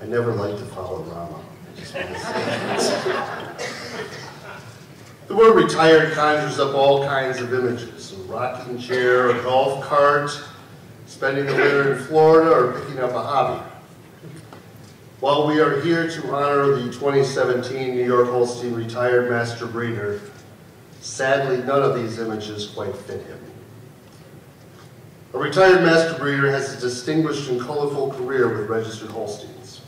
I never like to follow Rama. I just want to say that. The word retired conjures up all kinds of images: a rocking chair, a golf cart, spending the winter in Florida, or picking up a hobby. While we are here to honor the 2017 New York Holstein retired master breeder, sadly none of these images quite fit him. A retired master breeder has a distinguished and colorful career with registered Holsteins.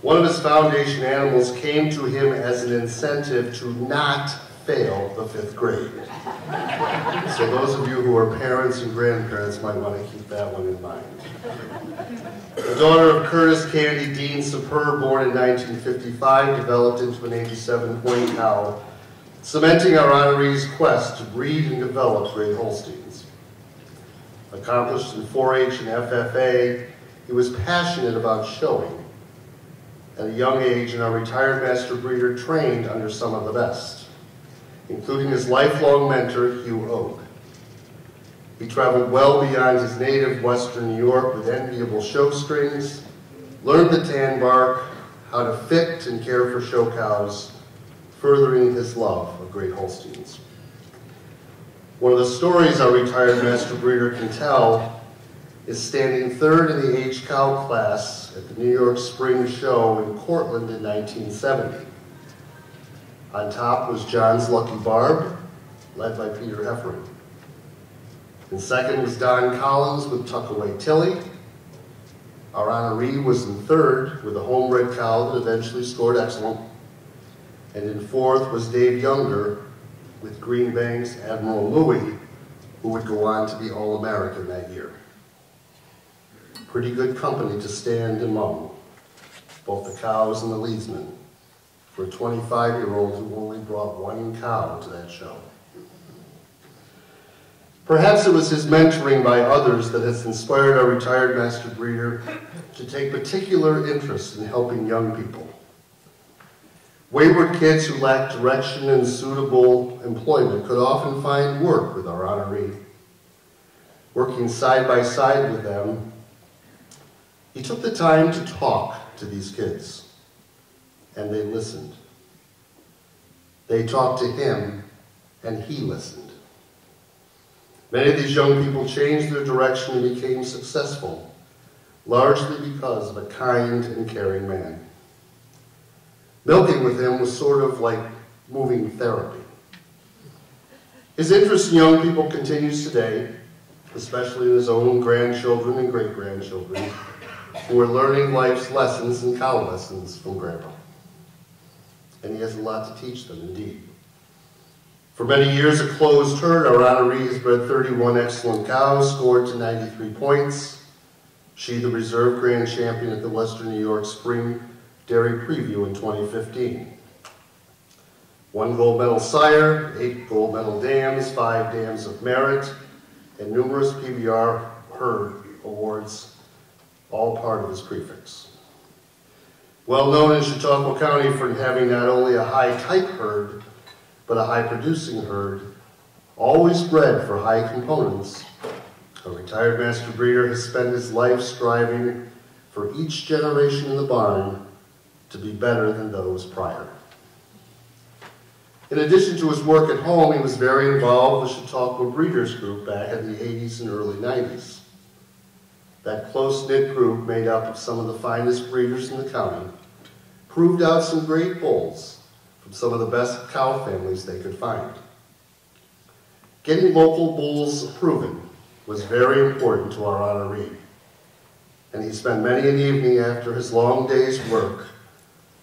One of his foundation animals came to him as an incentive to not fail the 5th grade. So those of you who are parents and grandparents might want to keep that one in mind. The daughter of Curtis Candy Dean Superb, born in 1955, developed into an 87-point cow, cementing our honoree's quest to breed and develop great Holsteins. Accomplished in 4-H and FFA, he was passionate about showing. At a young age, and our retired master breeder trained under some of the best, including his lifelong mentor, Hugh Oak. He traveled well beyond his native Western New York with enviable show strings, learned the tan bark, how to fit and care for show cows, furthering his love of great Holsteins. One of the stories our retired master breeder can tell is standing 3rd in the H cow class at the New York Spring Show in Cortland in 1970. On top was John's Lucky Barb, led by Peter Heffern. In second was Don Collins with Tuckaway Tilly. Our honoree was in 3rd with a homebred cow that eventually scored excellent. And in 4th was Dave Younger with Green Bank's Admiral Louis, who would go on to be All-American that year. Pretty good company to stand among, both the cows and the leadsmen, for a 25-year-old who only brought 1 cow to that show. Perhaps it was his mentoring by others that has inspired our retired master breeder to take particular interest in helping young people. Wayward kids who lacked direction and suitable employment could often find work with our honoree. Working side by side with them, he took the time to talk to these kids, and they listened. They talked to him, and he listened. Many of these young people changed their direction and became successful, largely because of a kind and caring man. Milking with him was sort of like moving therapy. His interest in young people continues today, especially in his own grandchildren and great-grandchildren, who are learning life's lessons and cow lessons from Grandpa. And he has a lot to teach them, indeed. For many years, a closed herd, our honoree has bred 31 excellent cows, scored to 93 points. She, the reserve grand champion at the Western New York Spring Dairy Preview in 2015. 1 gold medal sire, 8 gold medal dams, 5 dams of merit, and numerous PBR herd awards, all part of his prefix. Well known in Chautauqua County for having not only a high type herd, but a high-producing herd, always bred for high components. A retired master breeder has spent his life striving for each generation in the barn to be better than those prior. In addition to his work at home, he was very involved with the Chautauqua Breeders Group back in the 80s and early 90s. That close-knit group, made up of some of the finest breeders in the county, proved out some great bulls from some of the best cow families they could find. Getting local bulls proven was very important to our honoree, and he spent many an evening after his long day's work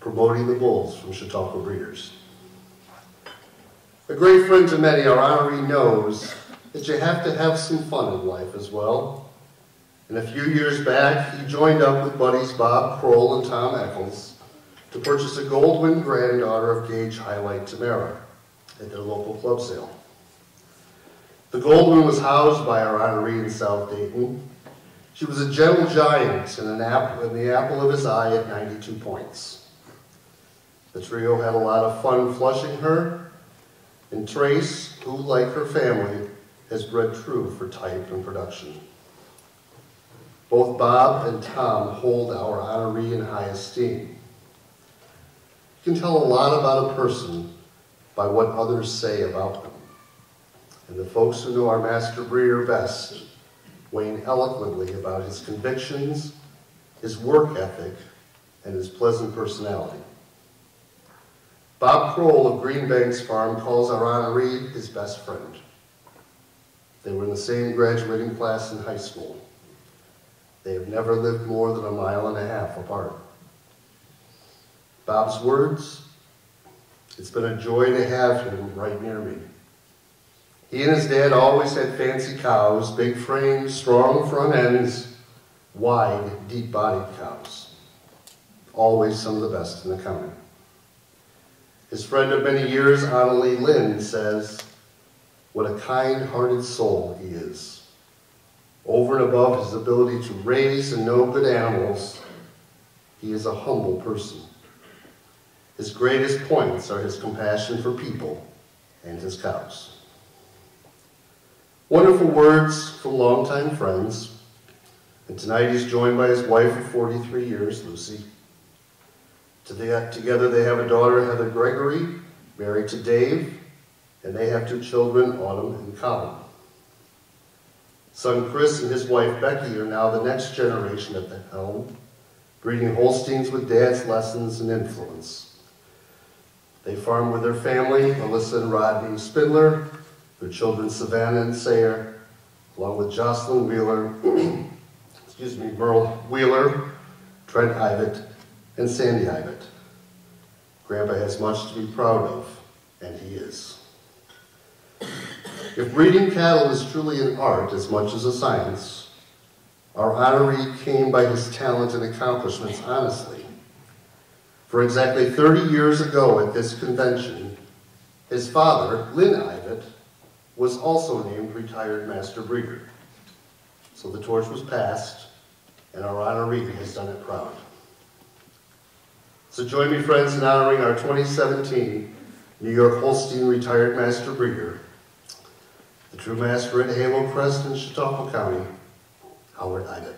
promoting the bulls from Chautauqua breeders. A great friend to many, our honoree knows that you have to have some fun in life as well. And a few years back, he joined up with buddies Bob Kroll and Tom Eccles to purchase a Goldwyn granddaughter of Gage Highlight Tamara at their local club sale. The Goldwyn was housed by our honoree in South Dayton. She was a gentle giant and the apple of his eye at 92 points. The trio had a lot of fun flushing her, and Trace, who, like her family, has bred true for type and production. Both Bob and Tom hold our honoree in high esteem. You can tell a lot about a person by what others say about them. And the folks who know our master breeder best wane eloquently about his convictions, his work ethic, and his pleasant personality. Bob Kroll of Greenbanks Farm calls our honoree his best friend. They were in the same graduating class in high school. They have never lived more than 1.5 miles apart. Bob's words, "It's been a joy to have him right near me. He and his dad always had fancy cows, big frames, strong front ends, wide, deep-bodied cows. Always some of the best in the county." His friend of many years, Annalie Lynn, says, "What a kind-hearted soul he is. Over and above his ability to raise and know good animals, he is a humble person. His greatest points are his compassion for people and his cows." Wonderful words from longtime friends. And tonight he's joined by his wife of 43 years, Lucy. Together they have a daughter, Heather Gregory, married to Dave, and they have 2 children, Autumn and Colin. Son Chris and his wife Becky are now the next generation at the helm, breeding Holsteins with Dad's lessons and influence. They farm with their family, Melissa and Rodney Spindler, their children Savannah and Sayer, along with Jocelyn Wheeler, Merle Wheeler, Trent Ivett, and Sandy Ivett. Grandpa has much to be proud of, and he is. If breeding cattle is truly an art as much as a science, our honoree came by his talent and accomplishments honestly. For exactly 30 years ago at this convention, his father, Lynn Ivett, was also named retired master breeder. So the torch was passed, and our honoree has done it proud. So join me, friends, in honoring our 2017 New York Holstein retired master breeder, the true master at Halo, Crest, and Chautauqua County, Howard Ivett.